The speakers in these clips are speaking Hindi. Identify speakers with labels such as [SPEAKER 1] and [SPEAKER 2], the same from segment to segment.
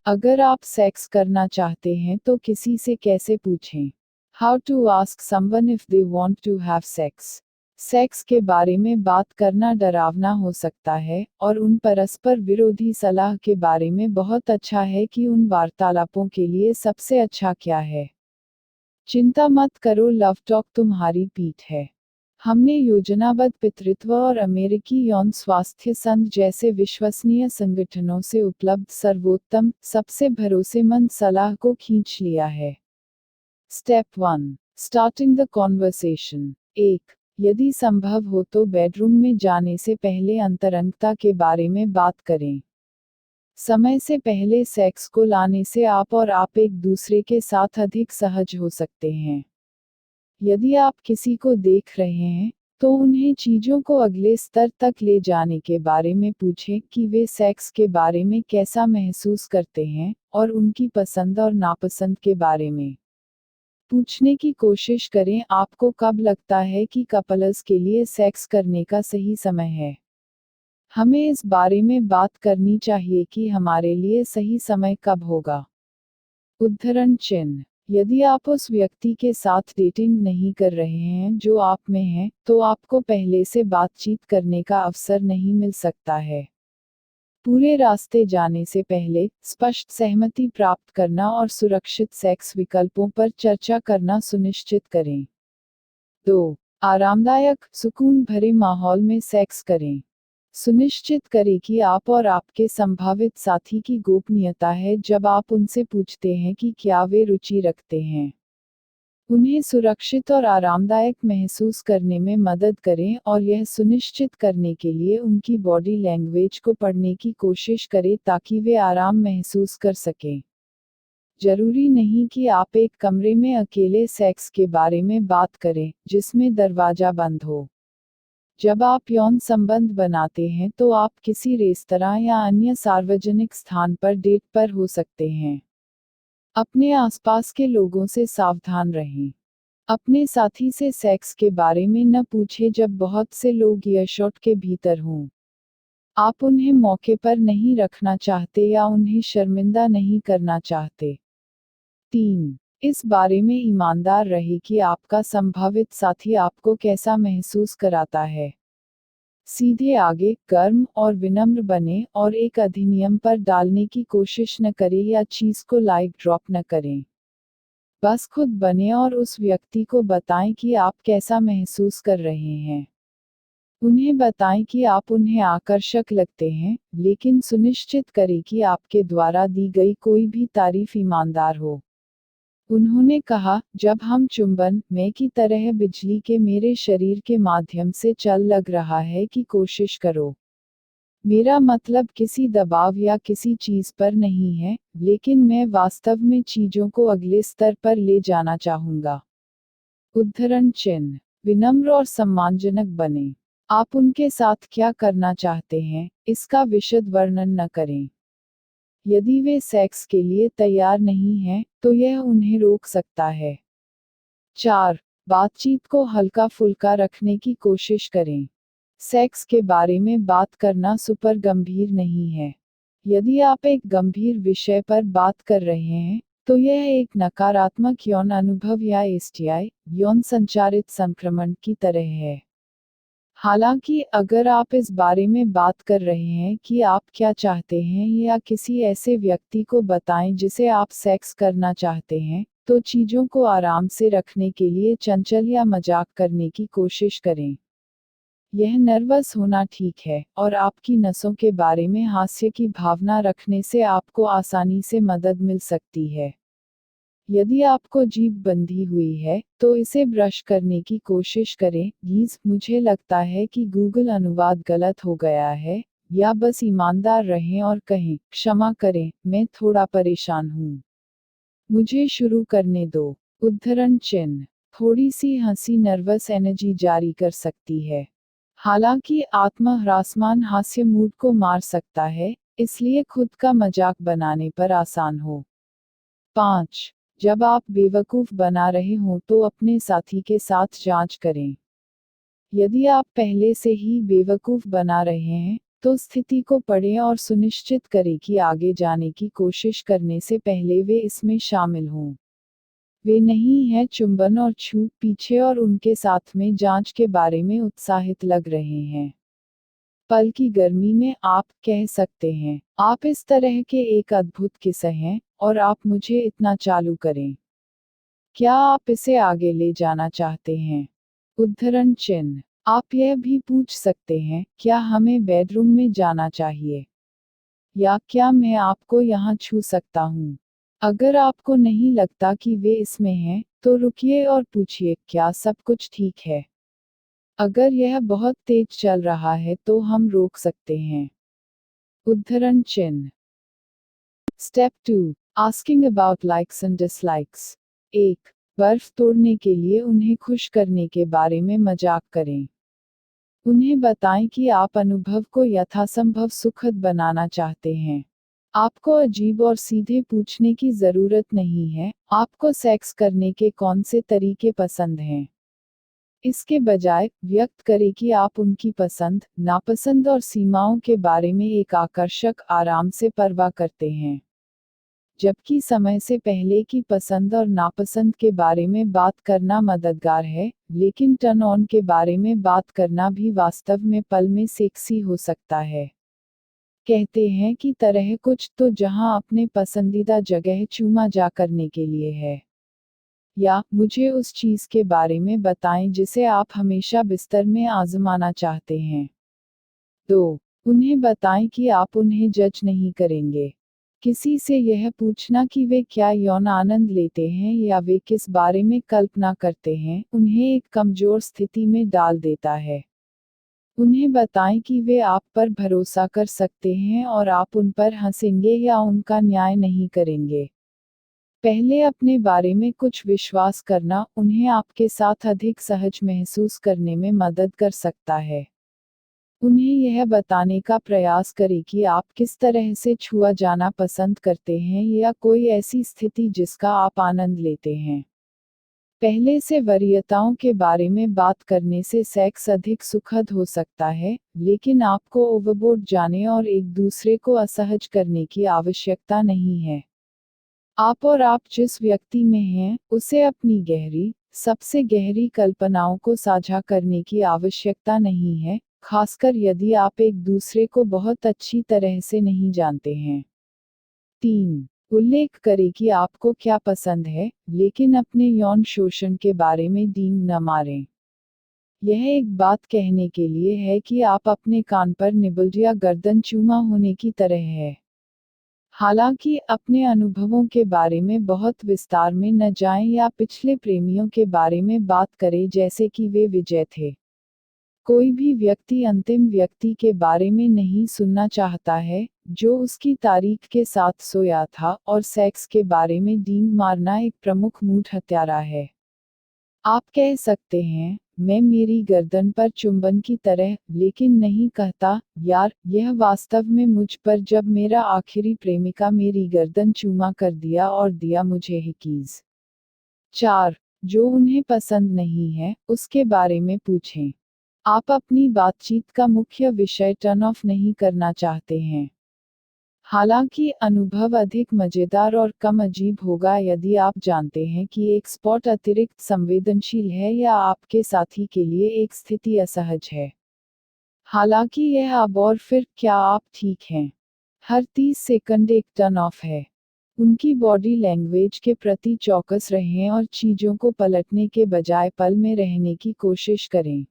[SPEAKER 1] अगर आप सेक्स करना चाहते हैं तो किसी से कैसे पूछें? How to ask someone if they want to have sex. Sex के बारे में बात करना डरावना हो सकता है, और उन परस्पर विरोधी सलाह के बारे में बहुत अच्छा है कि उन वार्तालापों के लिए सबसे अच्छा क्या है। चिंता मत करो, लव टॉक तुम्हारी पीठ है। हमने योजनाबद्ध पितृत्व और अमेरिकी यौन स्वास्थ्य संघ जैसे विश्वसनीय संगठनों से उपलब्ध सर्वोत्तम, सबसे भरोसेमंद सलाह को खींच लिया है। Step 1, starting the conversation. 1, यदि संभव हो तो बेडरूम में जाने से पहले अंतरंगता के बारे में बात करें। समय से पहले सेक्स को लाने से आप और आप एक दूसरे के साथ अधिक सहज हो सकते हैं। यदि आप किसी को देख रहे हैं, तो उन्हें चीजों को अगले स्तर तक ले जाने के बारे में पूछें कि वे सेक्स के बारे में कैसा महसूस करते हैं, और उनकी पसंद और नापसंद के बारे में पूछने की कोशिश करें। आपको कब लगता है कि कपल्स के लिए सेक्स करने का सही समय है? हमें इस बारे में बात करनी चाहिए कि हमारे लिए सही समय कब होगा। उद्धरण चिन्ह। यदि आप उस व्यक्ति के साथ डेटिंग नहीं कर रहे हैं जो आप में है, तो आपको पहले से बातचीत करने का अवसर नहीं मिल सकता है। पूरे रास्ते जाने से पहले स्पष्ट सहमति प्राप्त करना और सुरक्षित सेक्स विकल्पों पर चर्चा करना सुनिश्चित करें। 2, आरामदायक, सुकून भरे माहौल में सेक्स करें। सुनिश्चित करें कि आप और आपके संभावित साथी की गोपनीयता है जब आप उनसे पूछते हैं कि क्या वे रुचि रखते हैं। उन्हें सुरक्षित और आरामदायक महसूस करने में मदद करें, और यह सुनिश्चित करने के लिए उनकी बॉडी लैंग्वेज को पढ़ने की कोशिश करें ताकि वे आराम महसूस कर सकें। जरूरी नहीं कि आप एक कमरे में अकेले सेक्स के बारे में बात करें, जिसमें दरवाजा बंद हो। जब आप यौन संबंध बनाते हैं तो आप किसी रेस्तरां या अन्य सार्वजनिक स्थान पर डेट पर हो सकते हैं। अपने आसपास के लोगों से सावधान रहें। अपने साथी से सेक्स के बारे में न पूछें जब बहुत से लोग ईयरशॉट के भीतर हों। आप उन्हें मौके पर नहीं रखना चाहते या उन्हें शर्मिंदा नहीं करना चाहते। 3, इस बारे में ईमानदार रहे कि आपका संभावित साथी आपको कैसा महसूस कराता है। सीधे आगे, गर्म और विनम्र बने, और एक अधिनियम पर डालने की कोशिश न करें या चीज को लाइक ड्रॉप न करें। बस खुद बने और उस व्यक्ति को बताएं कि आप कैसा महसूस कर रहे हैं। उन्हें बताएं कि आप उन्हें आकर्षक लगते हैं, लेकिन सुनिश्चित करें कि आपके द्वारा दी गई कोई भी तारीफ ईमानदार हो। उन्होंने कहा, जब हम चुंबन में की तरह बिजली के मेरे शरीर के माध्यम से चल लग रहा है कि कोशिश करो। मेरा मतलब किसी दबाव या किसी चीज पर नहीं है, लेकिन मैं वास्तव में चीजों को अगले स्तर पर ले जाना चाहूंगा। उद्धरण चिन्ह। विनम्र और सम्मानजनक बने। आप उनके साथ क्या करना चाहते हैं, इसका विशद वर्णन न करें। यदि वे सेक्स के लिए तैयार नहीं हैं, तो यह उन्हें रोक सकता है। 4, बातचीत को हल्का फुल्का रखने की कोशिश करें। सेक्स के बारे में बात करना सुपर गंभीर नहीं है। यदि आप एक गंभीर विषय पर बात कर रहे हैं, तो यह एक नकारात्मक यौन अनुभव या एसटीआई, यौन संचारित संक्रमण की तरह है। हालांकि अगर आप इस बारे में बात कर रहे हैं कि आप क्या चाहते हैं या किसी ऐसे व्यक्ति को बताएं जिसे आप सेक्स करना चाहते हैं, तो चीजों को आराम से रखने के लिए चंचल या मजाक करने की कोशिश करें। यह नर्वस होना ठीक है, और आपकी नसों के बारे में हास्य की भावना रखने से आपको आसानी से मदद मिल सकती है। यदि आपको जीभ बंधी हुई है, तो इसे ब्रश करने की कोशिश करें। प्लीज, मुझे लगता है कि गूगल अनुवाद गलत हो गया है, या बस ईमानदार रहें और कहें, क्षमा करें, मैं थोड़ा परेशान हूँ। मुझे शुरू करने दो। उद्धरण चिन्ह। थोड़ी सी हंसी नर्वस एनर्जी जारी कर सकती है। हालांकि आत्मह्रासमान हास्य मूड को मार सकता है, इसलिए खुद का मजाक बनाने पर आसान हो। 5, जब आप बेवकूफ बना रहे हों तो अपने साथी के साथ जांच करें। यदि आप पहले से ही बेवकूफ बना रहे हैं, तो स्थिति को पढ़ें और सुनिश्चित करें कि आगे जाने की कोशिश करने से पहले वे इसमें शामिल हों। वे नहीं हैं चुंबन और छू पीछे और उनके साथ में जांच के बारे में उत्साहित लग रहे हैं। पल की गर्मी में आप कह सकते हैं, आप इस तरह के एक अद्भुत किस्सा हैं, और आप मुझे इतना चालू करें। क्या आप इसे आगे ले जाना चाहते हैं? उद्धरण चिन्ह। आप यह भी पूछ सकते हैं, क्या हमें बेडरूम में जाना चाहिए? या क्या मैं आपको यहाँ छू सकता हूँ? अगर आपको नहीं लगता कि वे इसमें हैं, तो रुकिए और पूछिए, क्या सब कुछ ठीक है? अगर यह बहुत तेज चल रहा है तो हम रोक सकते हैं। उद्धरण चिन्ह। Step 2, asking about likes and dislikes. 1. बर्फ तोड़ने के लिए उन्हें खुश करने के बारे में मजाक करें। उन्हें बताएं कि आप अनुभव को यथासंभव सुखद बनाना चाहते हैं। आपको अजीब और सीधे पूछने की जरूरत नहीं है, आपको सेक्स करने के कौन से तरीके पसंद हैं। इसके बजाय, व्यक्त करें कि आप उनकी पसंद, नापसंद और सीमाओं के बारे में एक आकर्षक आराम से परवाह करते हैं। जबकि समय से पहले की पसंद और नापसंद के बारे में बात करना मददगार है, लेकिन टर्न ऑन के बारे में बात करना भी वास्तव में पल में सेक्सी हो सकता है। कहते हैं कि तरह कुछ तो जहां अपने पसंदीदा जगह चूमा जा करने के लिए है। या मुझे उस चीज के बारे में बताएं जिसे आप हमेशा बिस्तर में आजमाना चाहते हैं। 2. उन्हें बताएं कि आप उन्हें जज नहीं करेंगे। किसी से यह पूछना कि वे क्या यौन आनंद लेते हैं या वे किस बारे में कल्पना करते हैं, उन्हें एक कमजोर स्थिति में डाल देता है। उन्हें बताएं कि वे आप पर भरोसा कर सकते हैं और आप उन पर हंसेंगे या उनका न्याय नहीं करेंगे। पहले अपने बारे में कुछ विश्वास करना उन्हें आपके साथ अधिक सहज महसूस करने में मदद कर सकता है। उन्हें यह बताने का प्रयास करें कि आप किस तरह से छुआ जाना पसंद करते हैं या कोई ऐसी स्थिति जिसका आप आनंद लेते हैं। पहले से वरीयताओं के बारे में बात करने से सेक्स अधिक सुखद हो सकता है, लेकिन आपको ओवरबोर्ड जाने और एक दूसरे को असहज करने की आवश्यकता नहीं है। आप और आप जिस व्यक्ति में हैं, उसे अपनी गहरी, सबसे गहरी कल्पनाओं को साझा करने की आवश्यकता नहीं है, खासकर यदि आप एक दूसरे को बहुत अच्छी तरह से नहीं जानते हैं। 3. उल्लेख करें कि आपको क्या पसंद है, लेकिन अपने यौन शोषण के बारे में डींग न मारें। यह एक बात कहने के लिए है कि आप अपने कान पर निबल्ड या गर्दन चूमा होने की तरह है। हालांकि अपने अनुभवों के बारे में बहुत विस्तार में न जाएं या पिछले प्रेमियों के बारे में बात करें जैसे कि वे विजय थे। कोई भी व्यक्ति अंतिम व्यक्ति के बारे में नहीं सुनना चाहता है, जो उसकी तारीख के साथ सोया था, और सेक्स के बारे में डींग मारना एक प्रमुख मूड हत्यारा है। आप कह सकते हैं, मैं मेरी गर्दन पर चुंबन की तरह, लेकिन नहीं कहता, यार, यह वास्तव में मुझ पर जब मेरा आखिरी प्रेमिका मेरी गर्दन चूमा कर दिया और दिया मुझे हिकीज। 4. जो उन्हें पसंद नहीं है, उसके बारे में पूछें। आप अपनी बातचीत का मुख्य विषय टर्न ऑफ नहीं करना चाहते हैं। हालांकि अनुभव अधिक मजेदार और कम अजीब होगा यदि आप जानते हैं कि एक स्पॉट अतिरिक्त संवेदनशील है या आपके साथी के लिए एक स्थिति असहज है। हालांकि यह अब और फिर क्या आप ठीक हैं। हर 30 सेकंड एक टर्न ऑफ है। उनकी बॉडी लैंग्वेज के प्रति चौकस रहें और चीजों को पलटने के बजाय पल में रहने की कोशिश करें।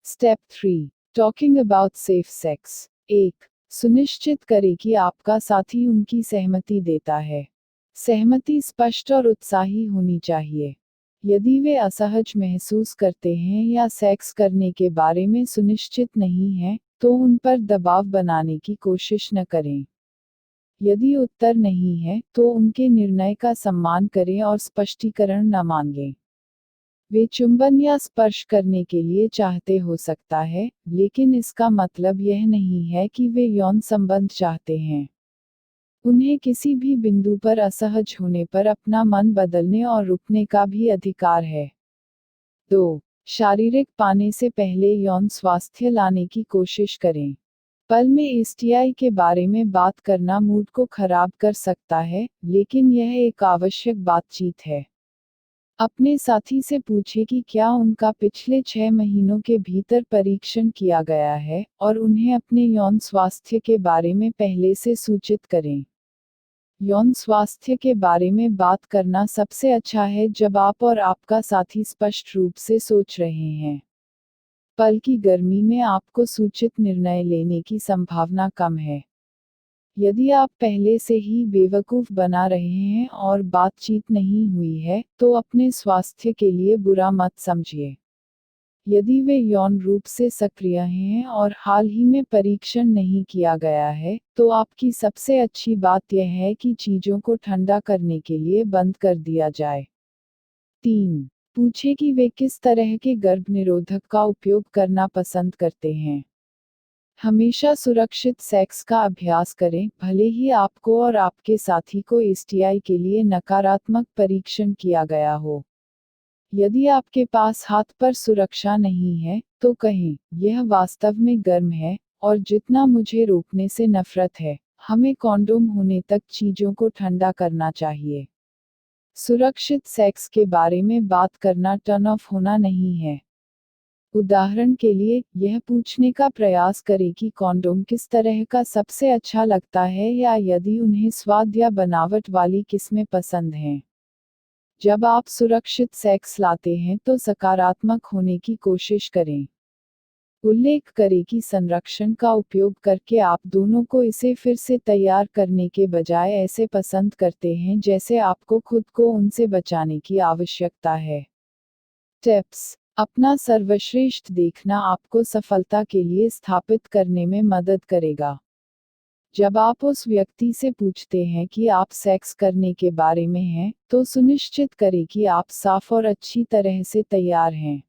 [SPEAKER 1] Step 3. Talking about safe sex. 1. सुनिश्चित करें कि आपका साथी उनकी सहमति देता है। सहमति स्पष्ट और उत्साही होनी चाहिए। यदि वे असहज महसूस करते हैं या सेक्स करने के बारे में सुनिश्चित नहीं हैं, तो उन पर दबाव बनाने की कोशिश न करें। यदि उत्तर नहीं है, तो उनके निर्णय का सम्मान करें और स्पष्टीकरण न मांगें। वे चुंबन या स्पर्श करने के लिए चाहते हो सकता है, लेकिन इसका मतलब यह नहीं है कि वे यौन संबंध चाहते हैं। उन्हें किसी भी बिंदु पर असहज होने पर अपना मन बदलने और रुकने का भी अधिकार है। 2. शारीरिक पाने से पहले यौन स्वास्थ्य लाने की कोशिश करें। पल में एसटीआई के बारे में बात करना मूड को खराब कर सकता है, लेकिन यह एक आवश्यक बातचीत है। अपने साथी से पूछें कि क्या उनका पिछले 6 महीनों के भीतर परीक्षण किया गया है, और उन्हें अपने यौन स्वास्थ्य के बारे में पहले से सूचित करें। यौन स्वास्थ्य के बारे में बात करना सबसे अच्छा है जब आप और आपका साथी स्पष्ट रूप से सोच रहे हैं। पल की गर्मी में आपको सूचित निर्णय लेने की संभावना कम है। यदि आप पहले से ही बेवकूफ़ बना रहे हैं और बातचीत नहीं हुई है, तो अपने स्वास्थ्य के लिए बुरा मत समझिए। यदि वे यौन रूप से सक्रिय हैं और हाल ही में परीक्षण नहीं किया गया है, तो आपकी सबसे अच्छी बात यह है कि चीज़ों को ठंडा करने के लिए बंद कर दिया जाए। 3. पूछें कि वे किस तरह के गर्भनिरोधक का उपयोग करना पसंद करते हैं। हमेशा सुरक्षित सेक्स का अभ्यास करें, भले ही आपको और आपके साथी को एसटीआई के लिए नकारात्मक परीक्षण किया गया हो। यदि आपके पास हाथ पर सुरक्षा नहीं है, तो कहें, यह वास्तव में गर्म है, और जितना मुझे रोकने से नफरत है, हमें कॉन्डोम होने तक चीजों को ठंडा करना चाहिए। सुरक्षित सेक्स के बारे में बात करना टर्न ऑफ होना नहीं है। उदाहरण के लिए, यह पूछने का प्रयास करें कि कॉन्डोम किस तरह का सबसे अच्छा लगता है या यदि उन्हें स्वाद या बनावट वाली किस्में पसंद हैं। जब आप सुरक्षित सेक्स लाते हैं तो सकारात्मक होने की कोशिश करें। उल्लेख करें कि संरक्षण का उपयोग करके आप दोनों को इसे फिर से तैयार करने के बजाय ऐसे पसंद करते हैं जैसे आपको खुद को उनसे बचाने की आवश्यकता है। टिप्स: अपना सर्वश्रेष्ठ देखना आपको सफलता के लिए स्थापित करने में मदद करेगा। जब आप उस व्यक्ति से पूछते हैं कि आप सेक्स करने के बारे में हैं, तो सुनिश्चित करें कि आप साफ और अच्छी तरह से तैयार हैं।